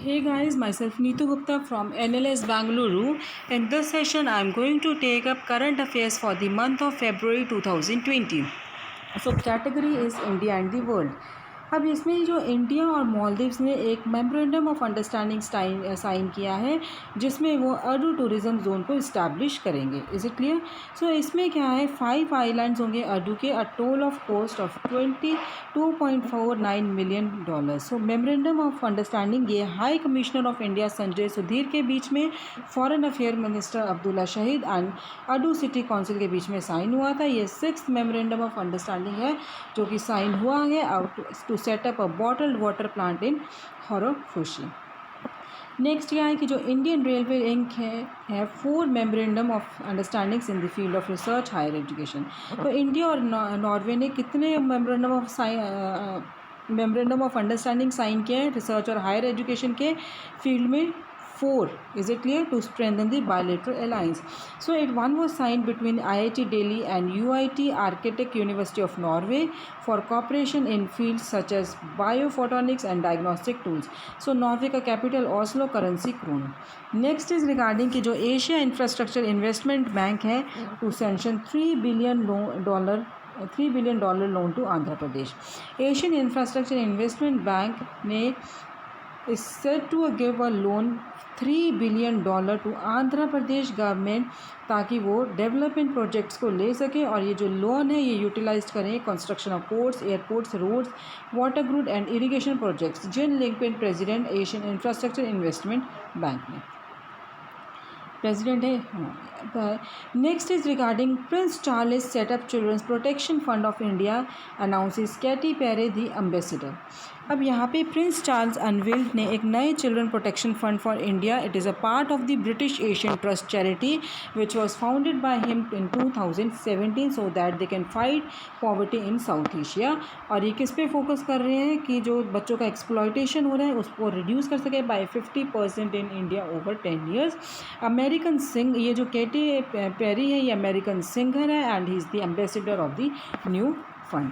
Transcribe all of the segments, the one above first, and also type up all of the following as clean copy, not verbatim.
Hey guys, myself Neetu Gupta from NLS Bangalore. In this session, I am going to take up current affairs for the month of February 2020. So category is India and the world. अब इसमें जो India और मालदीव्स ने एक memorandum of understanding sign किया है जिसमें वो अडू टूरिज़्म जोन को इस्टेब्लिश करेंगे. Is it clear? सो इसमें क्या है, 5 आइलैंड्स होंगे अडू के, a toll of cost of $22.49 million. So memorandum of understanding ये high commissioner of India Sanjay Sudhir के बीच में फॉरेन अफेयर मिनिस्टर अब्दुल्ला शहीद एंड अडू सिटी काउंसिल के बीच में साइन हुआ था. ये 6th मेमोरेंडम ऑफ अंडरस्टैंडिंग है जो कि साइन हुआ है to set up a bottled water plant in Hoarafushi. Next क्या है कि जो इंडियन रेलवे इंक है 4 memorandum of understandings in the field of research higher education. तो इंडिया और नॉर्वे ने कितने मेमोरेंडम ऑफ अंडरस्टैंडिंग साइन किए हैं रिसर्च और हायर एजुकेशन के फील्ड में? 4. Is it clear? To strengthen the bilateral alliance. So one was signed between IIT Delhi and UIT Architect University of Norway for cooperation in fields such as biophotonics and diagnostic tools. So Norway का capital Oslo, currency krone. Next is regarding कि जो Asia Infrastructure Investment Bank है to sanction $3 billion loan to Andhra Pradesh. Asian Infrastructure Investment Bank ने is said to give a loan $3 billion to Andhra Pradesh government ताकि वो development projects को ले सके और ये जो लोन है ये यूटिलाइज करें construction of ports, airports, roads, water grid and irrigation projects. जिन लिंकमेंट president Asian Infrastructure Investment Bank में प्रेसिडेंट है. Next is regarding Prince Charles setup children's protection fund of India announces Katy Perry the ambassador. अब यहाँ पे Prince Charles unveiled ने एक नए children protection fund for India. It is a part of the British Asian trust charity which was founded by him in 2017 so that they can fight poverty in south Asia. और ये किस पे focus कर रहे हैं कि जो बच्चों का एक्सप्लॉयटेशन हो रहा है उसको रिड्यूस कर सके by 50% in India over 10 years. American Singh, ये जो केटी पेरी है ये अमेरिकन सिंगर है and he is the ambassador of the new fund.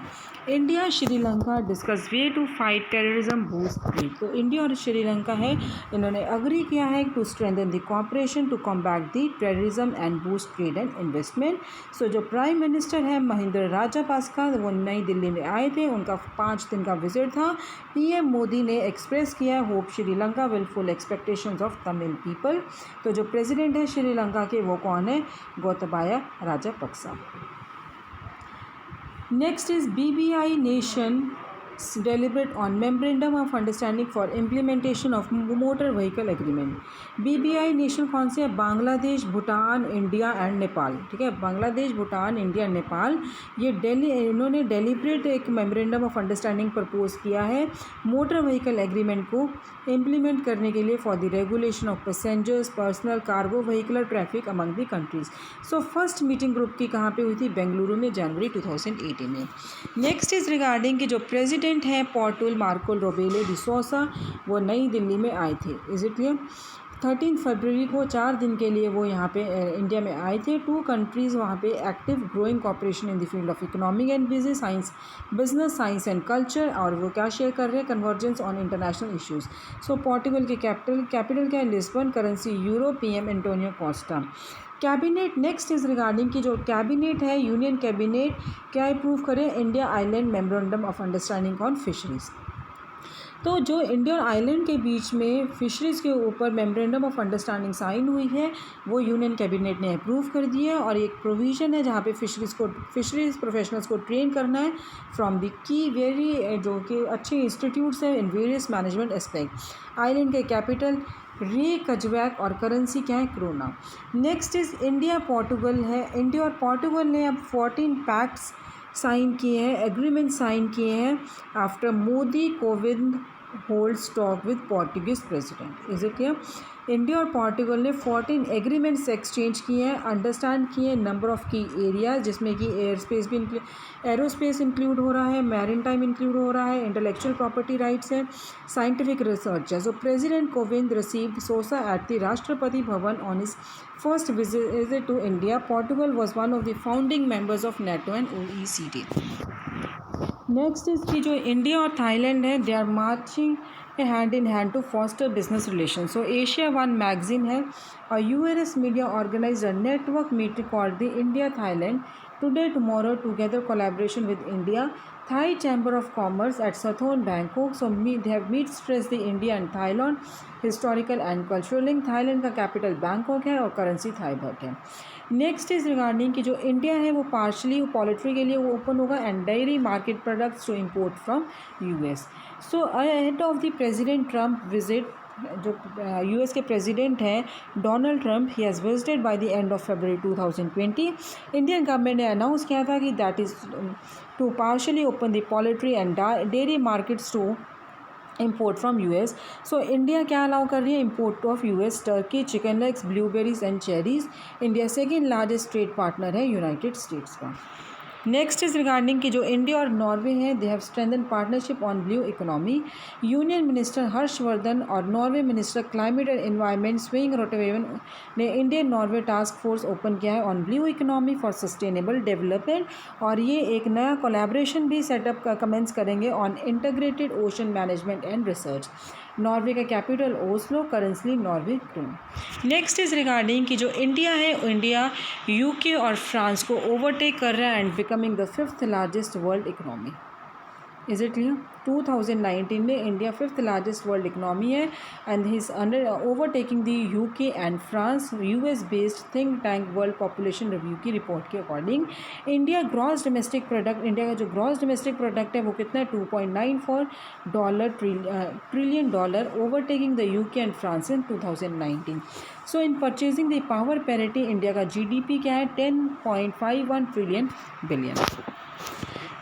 India Sri Lanka discuss way to fight terrorism boost trade. तो इंडिया और श्रीलंका है इन्होंने अग्री किया है to strengthen the cooperation to combat the terrorism and boost trade and investment. So जो prime minister है महिंद्रा राजापाक्सा वो नई दिल्ली में आए थे, उनका 5 दिन का विजिट था. पीएम मोदी ने एक्सप्रेस किया hope Sri Lanka will full expectations of Tamil people. तो जो प्रेसिडेंट है श्रीलंका के वो कौन है? Gotabaya Rajapaksa. Next is BBI nation deliberate on memorandum of understanding for implementation of motor vehicle agreement. BBI nation कौन से है? Bangladesh, Bhutan, India and Nepal. ठीक है, बांग्लादेश, भूटान, इंडिया, नेपाल. ये इन्होंने डेलिब्रेट एक मेमोरेंडम ऑफ अंडरस्टैंडिंग प्रपोज किया है मोटर व्हीकल एग्रीमेंट को इम्प्लीमेंट करने के लिए for the regulation of passengers, personal, cargo, vehicular traffic among the countries. So first meeting group की कहाँ पे हुई थी? बेंगलुरु में, जनवरी 2018 में. नेक्स्ट इज रिगार्डिंग कि जो प्रेसिडेंट हैं पोर्टुल मार्को रोबेलो डी सोसा वो नई दिल्ली में आए थे. Is it clear? 13 फरवरी को 4 दिन के लिए वो यहाँ पे इंडिया में आए थे. 2 कंट्रीज़ वहाँ पे active growing cooperation in the field of economic and business science and culture. और वो क्या शेयर कर रहे हैं? Convergence on international issues. So Portugal की कैपिटल क्या है? Lisbon, currency euro, PM Antonio Costa. Cabinet next is regarding की जो कैबिनेट है यूनियन कैबिनेट क्या अप्रूव करें? India island memorandum of understanding on fisheries. तो जो इंडिया और आइलैंड के बीच में फिशरीज़ के ऊपर मेमोरेंडम ऑफ अंडरस्टैंडिंग साइन हुई है वो यूनियन कैबिनेट ने अप्रूव कर दिया है. और एक प्रोविज़न है जहाँ पे फिशरीज़ प्रोफेशनल्स को ट्रेन करना है फ्रॉम द की वेरी जो कि अच्छे इंस्टीट्यूट्स हैं in various management aspect. Iceland के कैपिटल रेकजवैक और करेंसी क्या है? Krona. Next is India Portugal है. इंडिया और पोर्टुगल ने अब 14 पैक्ट्स साइन किए हैं, एग्रीमेंट साइन किए हैं after Modi Kovind hold talk with Portuguese president. Is it clear? India और पोर्टुगल ने 14 एग्रीमेंट्स एक्सचेंज किए हैं, अंडरस्टैंड किए हैं नंबर ऑफ की एरियाज जिसमें कि एरोस्पेस इंक्लूड हो रहा है, मैरिन टाइम इंक्लूड हो रहा है, इंटेलेक्चुअल प्रॉपर्टी राइट्स है, साइंटिफिक रिसर्च है. So president Kovind received Sousa at the Rashtrapati Bhavan on his first visit to India. Portugal was one of the founding members of NATO and OECD. Next इसकी जो India और Thailand है they are hand in hand to foster business relation. So Asia one magazine है और US media organize a network meeting called the India Thailand today tomorrow together collaboration with India Thai Chamber of Commerce at Sathon Bangkok. So they have meet stress the India and Thailand historical and cultural link. Thailand का capital Bangkok है और currency Thai बात है. Next is regarding कि जो India है वो partially poultry के लिए वो ओपन होगा and dairy market products to import from US. So ahead of the president Trump visit, जो यूएस के प्रेसिडेंट हैं Donald Trump, he has visited by the end of February 2020. Indian government ने announce किया था कि that is to partially open the poultry and dairy markets to import from US. So India क्या allow कर रही है import of US turkey, chicken legs, blueberries and cherries. India second largest trade partner है United States का. Next is regarding कि जो India और Norway हैं they have strengthen partnership on blue economy. Union minister Harshvardhan और Norway minister climate and environment Sveinung Rotevatn ने Indian Norway task force open किया है on blue economy for sustainable development. और ये एक नया कोलैबोरेशन भी सेटअप का कमेंस करेंगे on integrated ocean management and research. Norway का capital Oslo, currency Norway krone. Next is regarding कि जो इंडिया है इंडिया यूके और फ्रांस को ओवरटेक कर रहा है and becoming the fifth largest world economy. Is it clear? 2019 में India fifth largest world economy है and he is under overtaking the UK and France. US based think tank world population review की report के according India gross domestic product, India का जो gross domestic product है वो कितना है $2.94 trillion dollar, overtaking the UK and France in 2019. So in purchasing the power parity India का GDP क्या है 10.51 trillion billion.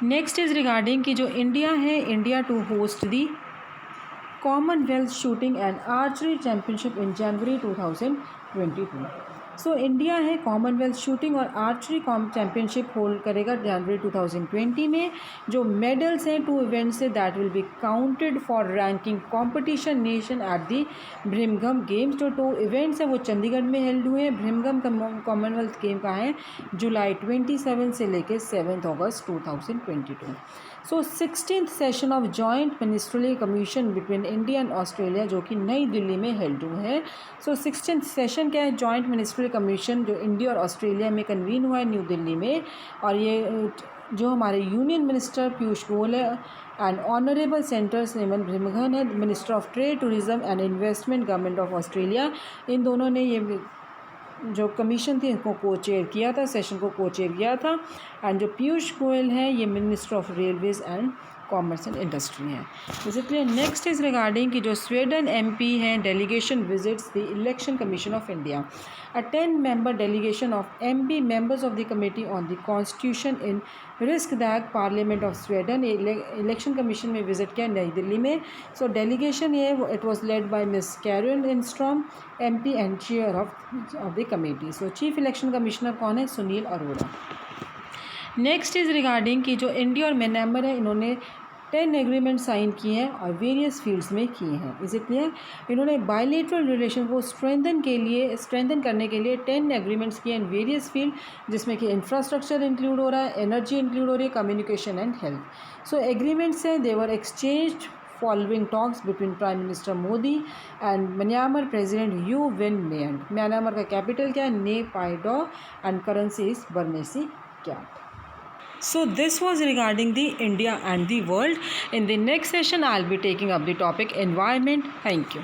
Next is regarding कि जो इंडिया है India to host the Commonwealth shooting and archery championship in January 2022. So India है Commonwealth shooting और archery championship hold करेगा जनवरी 2020 में. जो मेडल्स हैं 2 इवेंट्स से that will be counted for ranking competition nation at the Birmingham games. जो 2 events हैं वो चंडीगढ़ में हेल्ड हुए हैं. ब्रिमगम कॉमनवेल्थ गेम का है जुलाई 27 से लेकर 7 अगस्त 2022. सो 16th session of joint ministerial commission between India and Australia जो कि नई दिल्ली में हेल्ड हुए हैं. सो 16th सेशन क्या है जॉइंट मिनिस्ट्रियल कमीशन जो इंडिया और ऑस्ट्रेलिया में कन्वीन हुआ है न्यू दिल्ली में. और ये जो हमारे यूनियन मिनिस्टर पीयूष गोयल है and honourable senator Simon Birmingham है, minister of trade tourism and investment government of Australia. इन दोनों ने ये जो कमीशन थी इनको को चेयर किया था, सेशन को को चेयर किया था. एंड जो पीयूष गोयल हैं ये minister of railways and commerce and industry हैं. बेसिकली नेक्स्ट इज रिगार्डिंग कि जो स्वीडन एमपी हैं delegation visits the election commission of India. A 10-member delegation of MP members of the Committee on the Constitution in Riksdag Parliament of Sweden election commission में visit किया नई दिल्ली में. So delegation ये it was led by miss Karin Enström MP and chair of the committee. So chief election commissioner कौन है? Sunil Arora. Next is regarding कि जो India और Myanmar है इन्होंने 10 एग्रीमेंट साइन किए हैं और वेरियस फील्ड्स में किए हैं. Is it clear? इन्होंने बायलेटरल रिलेशन को स्ट्रेंथन करने के लिए 10 एग्रीमेंट्स किए इन वेरियस फील्ड जिसमें कि इंफ्रास्ट्रक्चर इंक्लूड हो रहा है, एनर्जी इंक्लूड हो रही है, communication and health. So agreements हैं दे वर exchanged following talks between Prime Minister Modi and Myanmar President U Win Myint. Myanmar का कैपिटल क्या है? Naypyidaw and currency is Burmese kyat. So this was regarding the India and the world. In the next session I'll be taking up the topic environment. Thank you.